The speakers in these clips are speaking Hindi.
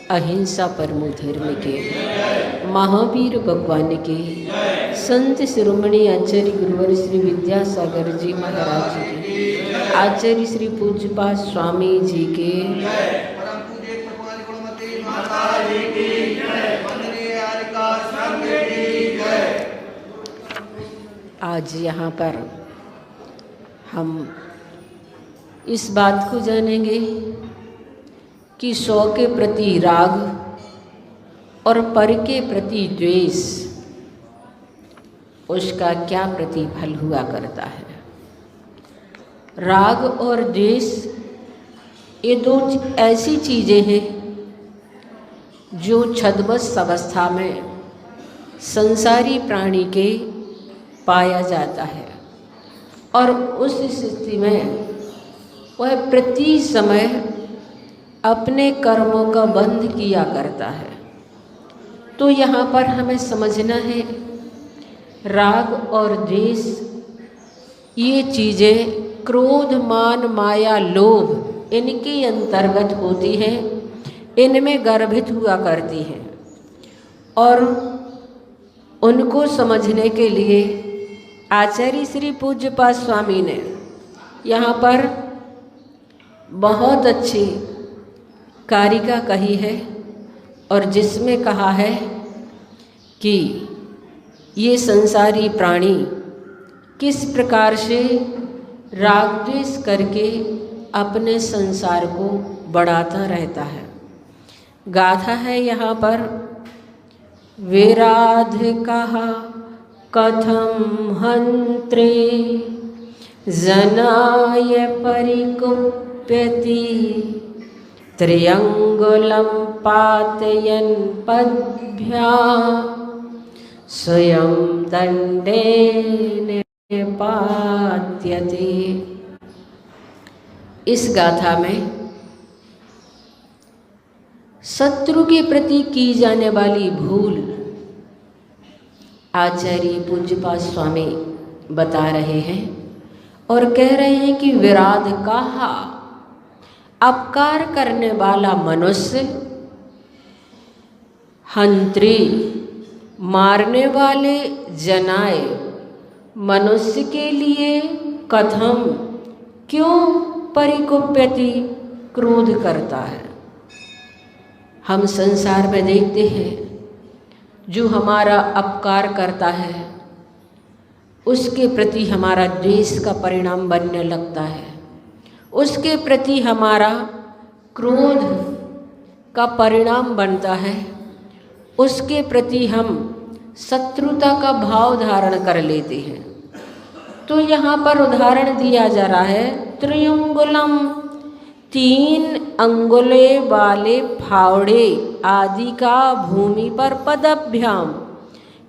अहिंसा परमो धर्म के महावीर भगवान के संत शिरोमणि आचार्य गुरुवर श्री विद्यासागर जी महाराज के आचार्य श्री पूज्यपाद स्वामी जी के आज यहाँ पर हम इस बात को जानेंगे कि सौ के प्रति राग और पर के प्रति द्वेष उसका क्या प्रतिफल हुआ करता है। राग और द्वेष ये दो ऐसी चीज़ें हैं जो छद्मस अवस्था में संसारी प्राणी के पाया जाता है और उस स्थिति में वह प्रति समय अपने कर्मों का बंध किया करता है। तो यहाँ पर हमें समझना है राग और द्वेष ये चीज़ें क्रोध मान माया लोभ इनके अंतर्गत होती हैं, इनमें गर्भित हुआ करती हैं और उनको समझने के लिए आचार्य श्री पूज्यपाद स्वामी ने यहाँ पर बहुत अच्छी कारिका कही है और जिसमें कहा है कि ये संसारी प्राणी किस प्रकार से राग द्वेष करके अपने संसार को बढ़ाता रहता है। गाथा है यहाँ पर विराधिकाः कथम हंत्रे जनाय परिकुप्यति त्र्यंगुलं पातयन् पद्भ्यां स्वयं दंडेन पात्यते। इस गाथा में शत्रु के प्रति की जाने वाली भूल आचार्य पूज्यपाद स्वामी बता रहे हैं और कह रहे हैं कि विराध कहा अपकार करने वाला मनुष्य, हंत्री मारने वाले जनाए मनुष्य के लिए कथम क्यों परिकुप्यति क्रोध करता है। हम संसार में देखते हैं जो हमारा अपकार करता है उसके प्रति हमारा द्वेष का परिणाम बनने लगता है, उसके प्रति हमारा क्रोध का परिणाम बनता है, उसके प्रति हम शत्रुता का भाव धारण कर लेते हैं। तो यहाँ पर उदाहरण दिया जा रहा है त्र्यंगुलम 3 अंगुले वाले फावड़े आदि का भूमि पर पदभ्याम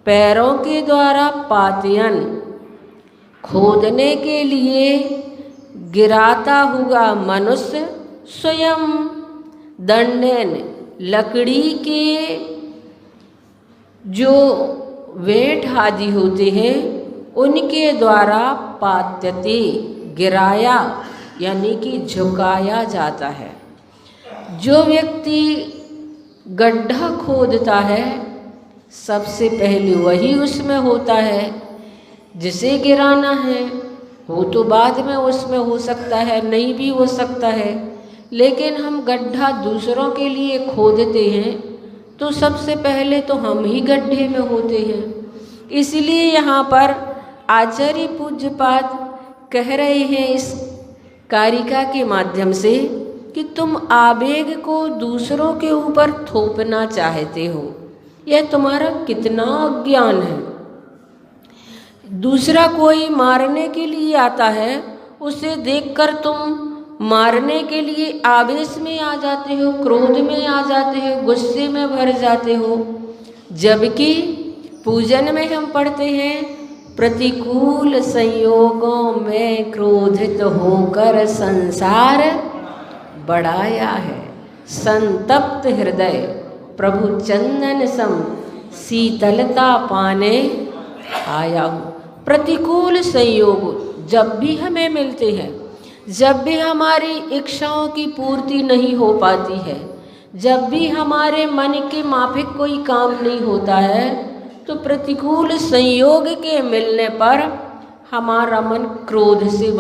पैरों के द्वारा पातयन खोदने के लिए गिराता हुआ मनुष्य स्वयं दंडेन लकड़ी के जो वेट आदि होते हैं उनके द्वारा पात्यते गिराया यानी कि झुकाया जाता है। जो व्यक्ति गड्ढा खोदता है सबसे पहले वही उसमें होता है, जिसे गिराना है वो तो बाद में उसमें हो सकता है, नहीं भी हो सकता है, लेकिन हम गड्ढा दूसरों के लिए खोदते हैं तो सबसे पहले तो हम ही गड्ढे में होते हैं। इसलिए यहाँ पर आचार्य पूज्यपाद कह रहे हैं इस कारिका के माध्यम से कि तुम आवेग को दूसरों के ऊपर थोपना चाहते हो, यह तुम्हारा कितना अज्ञान है। दूसरा कोई मारने के लिए आता है, उसे देखकर तुम मारने के लिए आवेश में आ जाते हो, क्रोध में आ जाते हो, गुस्से में भर जाते हो, जबकि पूजन में हम पढ़ते हैं प्रतिकूल संयोगों में क्रोधित होकर संसार बढ़ाया है, संतप्त हृदय प्रभु चंदन सम शीतलता पाने आया हूँ। प्रतिकूल संयोग जब भी हमें मिलते हैं, जब भी हमारी इच्छाओं की पूर्ति नहीं हो पाती है, जब भी हमारे मन के माफिक कोई काम नहीं होता है, तो प्रतिकूल संयोग के मिलने पर हमारा मन क्रोध से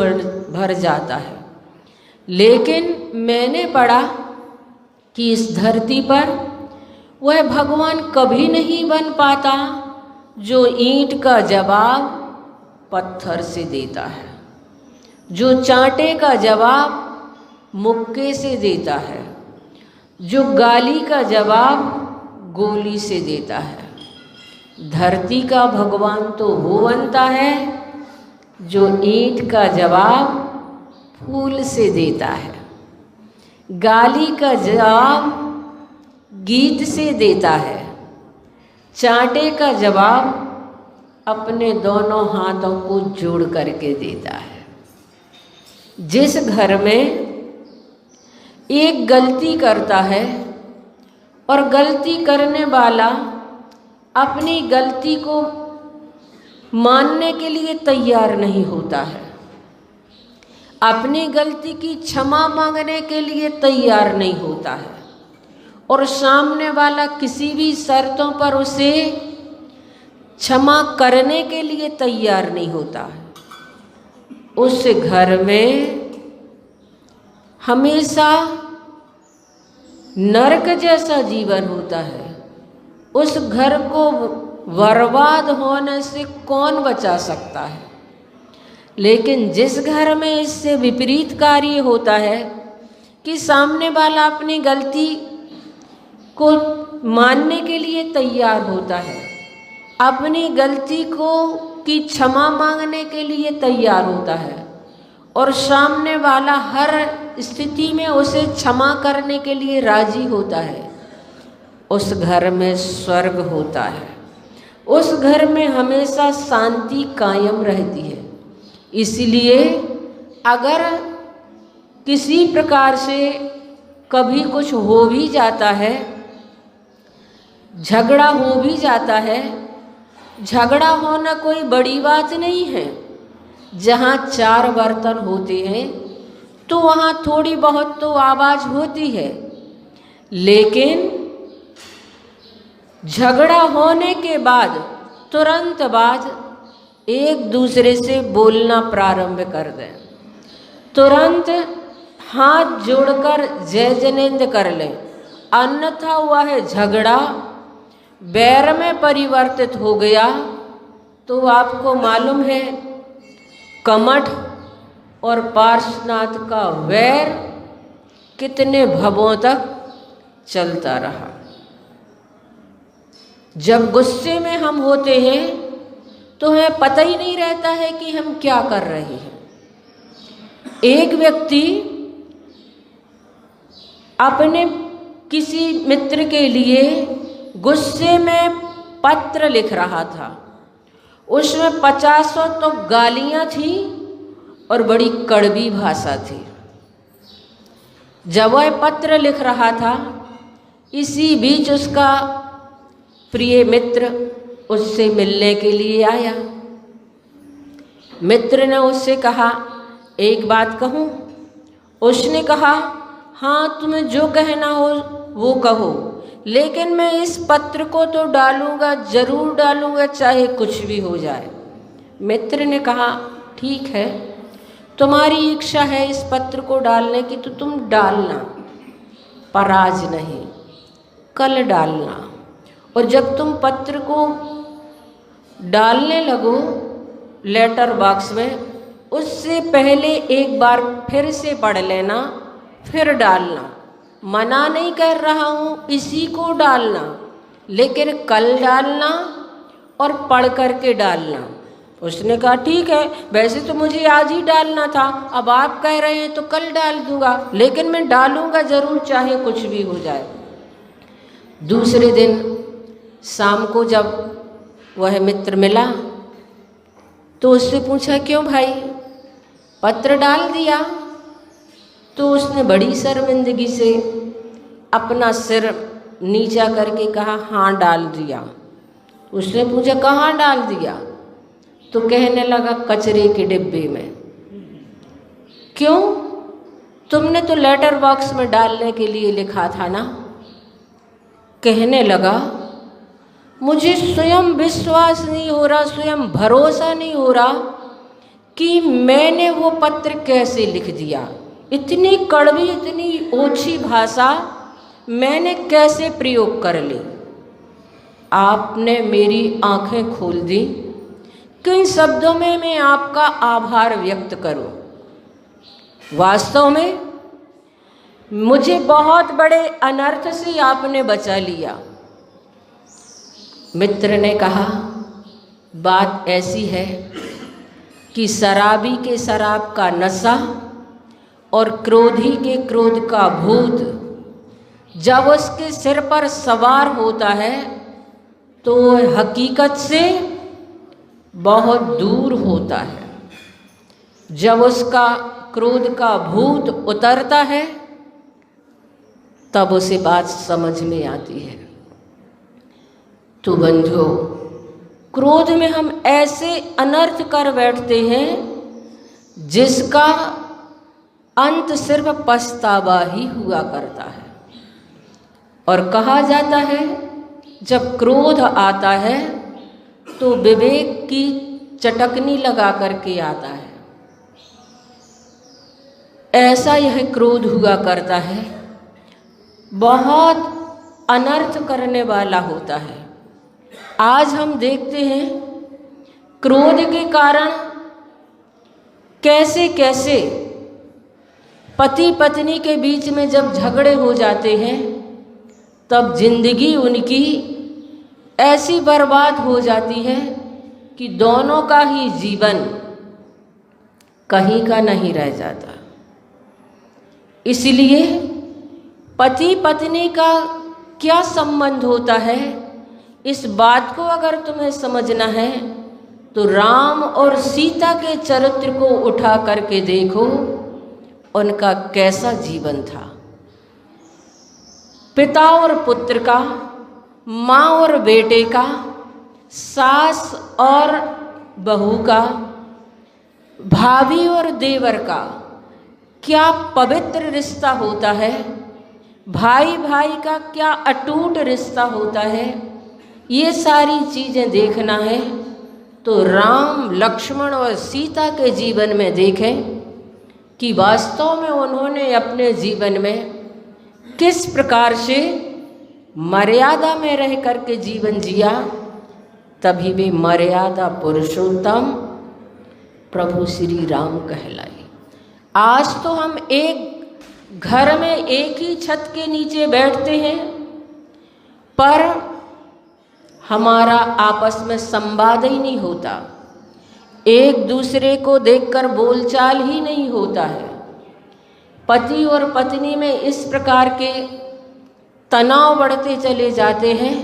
भर जाता है। लेकिन मैंने पढ़ा कि इस धरती पर वह भगवान कभी नहीं बन पाता जो ईंट का जवाब पत्थर से देता है, जो चांटे का जवाब मुक्के से देता है, जो गाली का जवाब गोली से देता है। धरती का भगवान तो वो बनता है जो ईंट का जवाब फूल से देता है, गाली का जवाब गीत से देता है, चांटे का जवाब अपने दोनों हाथों को जोड़ करके देता है। जिस घर में एक गलती करता है और गलती करने वाला अपनी गलती को मानने के लिए तैयार नहीं होता है, अपनी गलती की क्षमा मांगने के लिए तैयार नहीं होता है, और सामने वाला किसी भी शर्तों पर उसे क्षमा करने के लिए तैयार नहीं होता है, उस घर में हमेशा नरक जैसा जीवन होता है। उस घर को बर्बाद होने से कौन बचा सकता है? लेकिन जिस घर में इससे विपरीत कार्य होता है कि सामने वाला अपनी गलती को मानने के लिए तैयार होता है, अपनी गलती को की क्षमा मांगने के लिए तैयार होता है, और सामने वाला हर स्थिति में उसे क्षमा करने के लिए राजी होता है, उस घर में स्वर्ग होता है। उस घर में हमेशा शांति कायम रहती है। इसलिए अगर किसी प्रकार से कभी कुछ हो भी जाता है, झगड़ा हो भी जाता है, झगड़ा होना कोई बड़ी बात नहीं है। जहाँ चार बर्तन होते हैं तो वहाँ थोड़ी बहुत तो आवाज़ होती है, लेकिन झगड़ा होने के बाद तुरंत बाद एक दूसरे से बोलना प्रारंभ कर दें, तुरंत हाथ जोड़कर जय जनेंद्र कर लें, अन्यथा वह झगड़ा बैर में परिवर्तित हो गया तो आपको मालूम है कमठ और पार्श्वनाथ का वैर कितने भवों तक चलता रहा। जब गुस्से में हम होते हैं तो हमें पता ही नहीं रहता है कि हम क्या कर रहे हैं। एक व्यक्ति अपने किसी मित्र के लिए गुस्से में पत्र लिख रहा था, उसमें 50 तो गालियां थी और बड़ी कड़वी भाषा थी। जब वह पत्र लिख रहा था, इसी बीच उसका प्रिय मित्र उससे मिलने के लिए आया। मित्र ने उससे कहा, एक बात कहूँ? उसने कहा, हाँ, तुम्हें जो कहना हो वो कहो, लेकिन मैं इस पत्र को तो डालूंगा, जरूर डालूंगा, चाहे कुछ भी हो जाए। मित्र ने कहा, ठीक है, तुम्हारी इच्छा है इस पत्र को डालने की तो तुम डालना, पर आज नहीं, कल डालना। और जब तुम पत्र को डालने लगो लेटर बॉक्स में, उससे पहले एक बार फिर से पढ़ लेना, फिर डालना। मना नहीं कर रहा हूँ, इसी को डालना, लेकिन कल डालना और पढ़ करके डालना। उसने कहा, ठीक है, वैसे तो मुझे आज ही डालना था, अब आप कह रहे हैं तो कल डाल दूंगा, लेकिन मैं डालूंगा जरूर, चाहे कुछ भी हो जाए। दूसरे दिन शाम को जब वह मित्र मिला तो उससे पूछा, क्यों भाई, पत्र डाल दिया? तो उसने बड़ी शर्मिंदगी से अपना सिर नीचा करके कहा, हाँ डाल दिया। उसने पूछा, कहाँ डाल दिया? तो कहने लगा, कचरे के डिब्बे में। क्यों? तुमने तो लेटर बॉक्स में डालने के लिए लिखा था ना। कहने लगा, मुझे स्वयं विश्वास नहीं हो रहा, स्वयं भरोसा नहीं हो रहा कि मैंने वो पत्र कैसे लिख दिया। इतनी कड़वी, इतनी ओछी भाषा मैंने कैसे प्रयोग कर ली। आपने मेरी आंखें खोल दी। किन शब्दों में मैं आपका आभार व्यक्त करूं। वास्तव में मुझे बहुत बड़े अनर्थ से आपने बचा लिया। मित्र ने कहा, बात ऐसी है कि शराबी के शराब का नशा और क्रोधी के क्रोध का भूत जब उसके सिर पर सवार होता है तो हकीकत से बहुत दूर होता है। जब उसका क्रोध का भूत उतरता है तब उसे बात समझ में आती है। तो बंधुओं, क्रोध में हम ऐसे अनर्थ कर बैठते हैं जिसका अंत सिर्फ पछतावा ही हुआ करता है। और कहा जाता है जब क्रोध आता है तो विवेक की चटकनी लगा करके आता है। ऐसा यह क्रोध हुआ करता है, बहुत अनर्थ करने वाला होता है। आज हम देखते हैं क्रोध के कारण कैसे कैसे पति पत्नी के बीच में जब झगड़े हो जाते हैं तब जिंदगी उनकी ऐसी बर्बाद हो जाती है कि दोनों का ही जीवन कहीं का नहीं रह जाता। इसलिए पति पत्नी का क्या संबंध होता है, इस बात को अगर तुम्हें समझना है तो राम और सीता के चरित्र को उठा करके देखो, उनका कैसा जीवन था। पिता और पुत्र का, माँ और बेटे का, सास और बहू का, भाभी और देवर का क्या पवित्र रिश्ता होता है। भाई भाई का क्या अटूट रिश्ता होता है। ये सारी चीज़ें देखना है तो राम, लक्ष्मण और सीता के जीवन में देखें कि वास्तव में उन्होंने अपने जीवन में किस प्रकार से मर्यादा में रह करके जीवन जिया। तभी वे मर्यादा पुरुषोत्तम प्रभु श्री राम कहलाए। आज तो हम एक घर में एक ही छत के नीचे बैठते हैं पर हमारा आपस में संवाद ही नहीं होता, एक दूसरे को देखकर बोलचाल ही नहीं होता है। पति और पत्नी में इस प्रकार के तनाव बढ़ते चले जाते हैं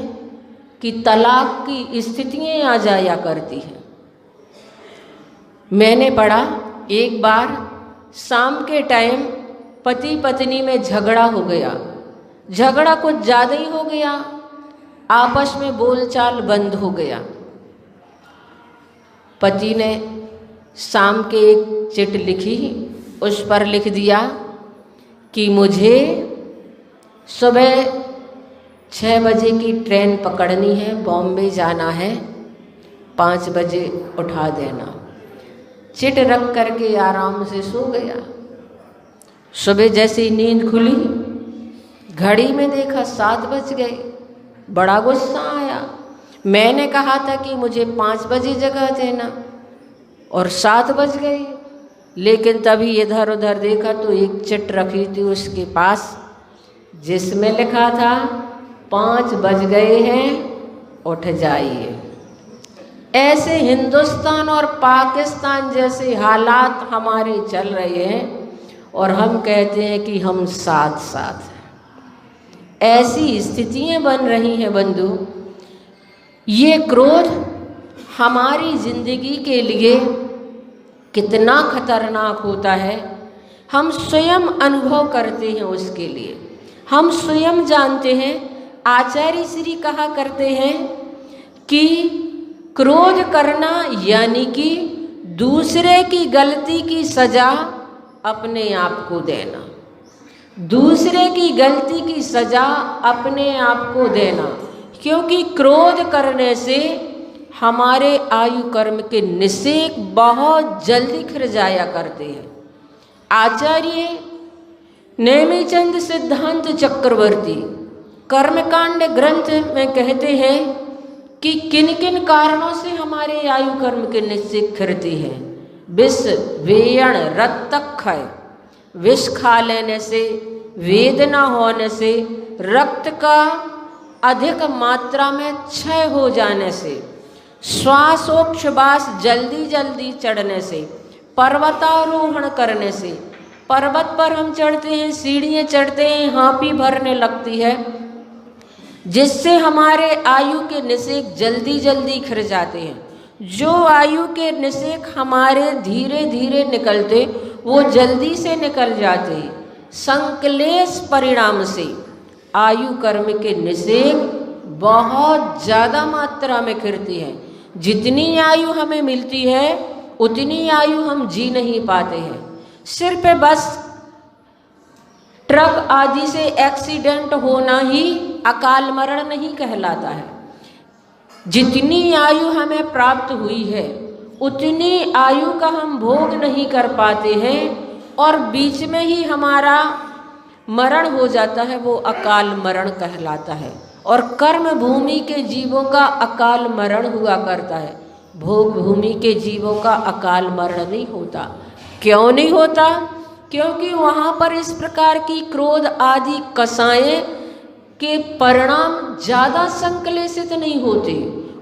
कि तलाक की स्थितियां आ जाया करती हैं। मैंने पढ़ा एक बार शाम के टाइम पति पत्नी में झगड़ा हो गया, झगड़ा कुछ ज़्यादा ही हो गया, आपस में बोलचाल बंद हो गया। पति ने शाम के एक चिट लिखी, उस पर लिख दिया कि मुझे सुबह 6 बजे की ट्रेन पकड़नी है, बॉम्बे जाना है, 5 बजे उठा देना। चिट रख करके आराम से सो गया। सुबह जैसे ही नींद खुली, घड़ी में देखा 7 बज गए। बड़ा गुस्सा आया। मैंने कहा था कि मुझे 5 बजे जगह देना और 7 बज गए। लेकिन तभी इधर उधर देखा तो एक चिट रखी थी उसके पास जिसमें लिखा था 5 बज गए हैं, उठ जाइए। ऐसे हिंदुस्तान और पाकिस्तान जैसे हालात हमारे चल रहे हैं और हम कहते हैं कि हम साथ साथ हैं। ऐसी स्थितियां बन रही हैं बंधु। ये क्रोध हमारी जिंदगी के लिए कितना खतरनाक होता है, हम स्वयं अनुभव करते हैं। उसके लिए हम स्वयं जानते हैं। आचार्य श्री कहा करते हैं कि क्रोध करना यानी कि दूसरे की गलती की सजा अपने आप को देना। दूसरे की गलती की सजा अपने आप को देना, क्योंकि क्रोध करने से हमारे आयु कर्म के निषेक बहुत जल्दी खिर जाया करते हैं। आचार्य नेमिचंद सिद्धांत चक्रवर्ती कर्मकांड ग्रंथ में कहते हैं कि किन किन कारणों से हमारे आयु कर्म के निषेक खिरती है। विष वेयण रक्तक्षय, विष खा लेने से, वेदना होने से, रक्त का अधिक मात्रा में क्षय हो जाने से, श्वासोच्छ्वास जल्दी जल्दी चढ़ने से, पर्वतारोहण करने से, पर्वत पर हम चढ़ते हैं, सीढ़ियाँ चढ़ते हैं, हाँपी भरने लगती है, जिससे हमारे आयु के निषेक जल्दी जल्दी खिर जाते हैं। जो आयु के निषेक हमारे धीरे धीरे निकलते वो जल्दी से निकल जाते हैं। संक्लेश परिणाम से आयु कर्म के निषेक बहुत ज़्यादा मात्रा में खिरती है। जितनी आयु हमें मिलती है उतनी आयु हम जी नहीं पाते हैं। सिर पे बस ट्रक आदि से एक्सीडेंट होना ही अकाल मरण नहीं कहलाता है। जितनी आयु हमें प्राप्त हुई है उतनी आयु का हम भोग नहीं कर पाते हैं और बीच में ही हमारा मरण हो जाता है, वो अकाल मरण कहलाता है। और कर्म भूमि के जीवों का अकाल मरण हुआ करता है, भोग भूमि के जीवों का अकाल मरण नहीं होता। क्यों नहीं होता? क्योंकि वहाँ पर इस प्रकार की क्रोध आदि कसाएं के परिणाम ज़्यादा संक्लेशित नहीं होते,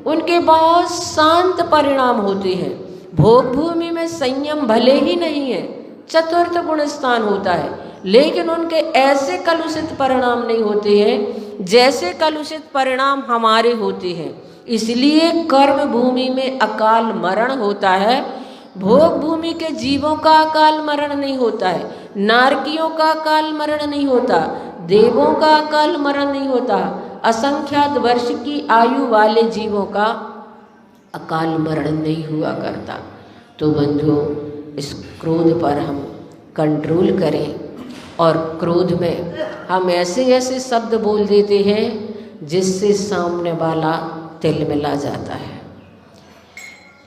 उनके बहुत शांत परिणाम होते हैं। भोग भूमि में संयम भले ही नहीं है, चतुर्थ गुण स्थान होता है, लेकिन उनके ऐसे कलुषित परिणाम नहीं होते हैं जैसे कलुषित परिणाम हमारे होते हैं। इसलिए कर्म भूमि में अकाल मरण होता है, भोग भूमि के जीवों का अकाल मरण नहीं होता है, नारकियों का अकाल मरण नहीं होता, देवों का अकाल मरण नहीं होता, असंख्यात वर्ष की आयु वाले जीवों का अकाल मरण नहीं हुआ करता। तो बंधुओं, इस क्रोध पर हम कंट्रोल करें और क्रोध में हम ऐसे ऐसे शब्द बोल देते हैं जिससे सामने वाला तिलमिला जाता है।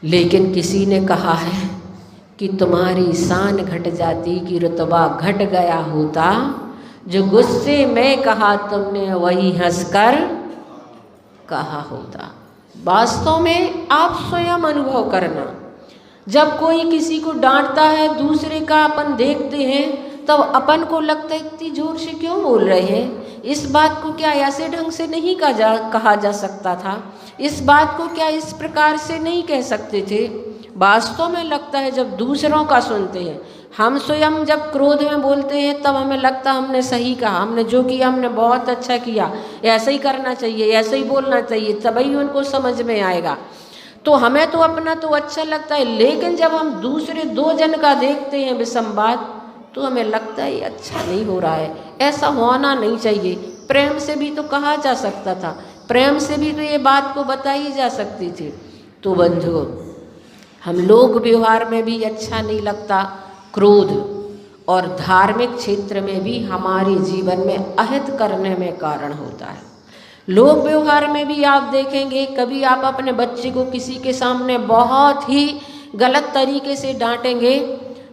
लेकिन किसी ने कहा है कि तुम्हारी शान घट जाती कि रुतबा घट गया होता, जो गुस्से में कहा तुमने वही हंसकर कहा होता। वास्तव में आप स्वयं अनुभव करना, जब कोई किसी को डांटता है, दूसरे का अपन देखते हैं, तब अपन को लगता है इतनी जोर से क्यों बोल रहे हैं, इस बात को क्या ऐसे ढंग से नहीं कहा जा सकता था, इस बात को क्या इस प्रकार से नहीं कह सकते थे। वास्तव में लगता है जब दूसरों का सुनते हैं, हम स्वयं जब क्रोध में बोलते हैं तब हमें लगता है हमने सही कहा, हमने जो किया हमने बहुत अच्छा किया, ऐसा ही करना चाहिए, ऐसा ही बोलना चाहिए, तभी उनको समझ में आएगा। तो हमें तो अपना तो अच्छा लगता है, लेकिन जब हम दूसरे दो जन का देखते हैं विसंवाद तो हमें लगता है अच्छा नहीं हो रहा है, ऐसा होना नहीं चाहिए। प्रेम से भी तो कहा जा सकता था, प्रेम से भी तो ये बात को बताई जा सकती थी। तो बंधुओं, हम लोग व्यवहार में भी अच्छा नहीं लगता क्रोध, और धार्मिक क्षेत्र में भी हमारे जीवन में अहित करने में कारण होता है। लोक व्यवहार में भी आप देखेंगे, कभी आप अपने बच्चे को किसी के सामने बहुत ही गलत तरीके से डांटेंगे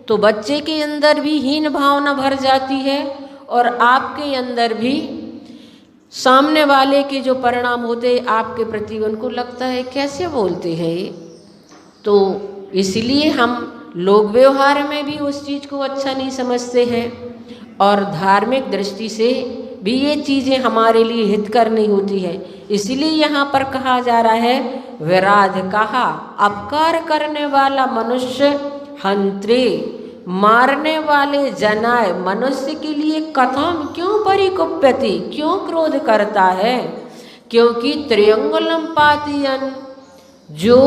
तो बच्चे के अंदर भी हीन भावना भर जाती है और आपके अंदर भी सामने वाले के जो परिणाम होते हैं आपके प्रति उनको लगता है कैसे बोलते हैं ये। तो इसलिए हम लोक व्यवहार में भी उस चीज़ को अच्छा नहीं समझते हैं और धार्मिक दृष्टि से भी ये चीज़ें हमारे लिए हितकर नहीं होती है। इसलिए यहाँ पर कहा जा रहा है, विराध कहा अपकार करने वाला मनुष्य हंत्रे, मारने वाले जनाए, मनुष्य के लिए कथम क्यों परिकुप्यति, क्यों क्रोध करता है, क्योंकि त्रियंगुलम पातियन, जो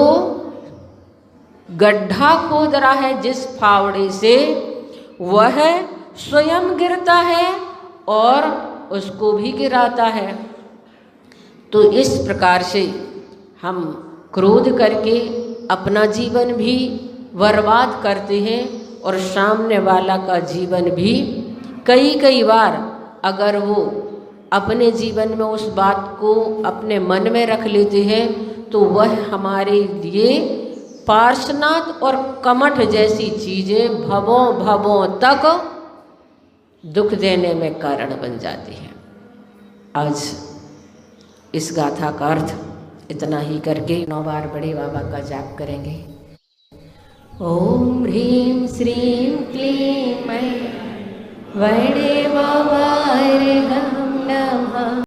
गड्ढा खोद रहा है जिस फावड़े से, वह स्वयं गिरता है और उसको भी गिराता है। तो इस प्रकार से हम क्रोध करके अपना जीवन भी बर्बाद करते हैं और सामने वाला का जीवन भी कई कई बार अगर वो अपने जीवन में उस बात को अपने मन में रख लेते हैं तो वह हमारे लिए पार्श्वनाथ और कमठ जैसी चीज़ें भवों भवों तक दुख देने में कारण बन जाती हैं। आज इस गाथा का अर्थ इतना ही करके 9 बार बड़े बाबा का जाप करेंगे। ओम ह्रीं श्रीं क्लीं मैं बड़े बाबा रे हम नमः।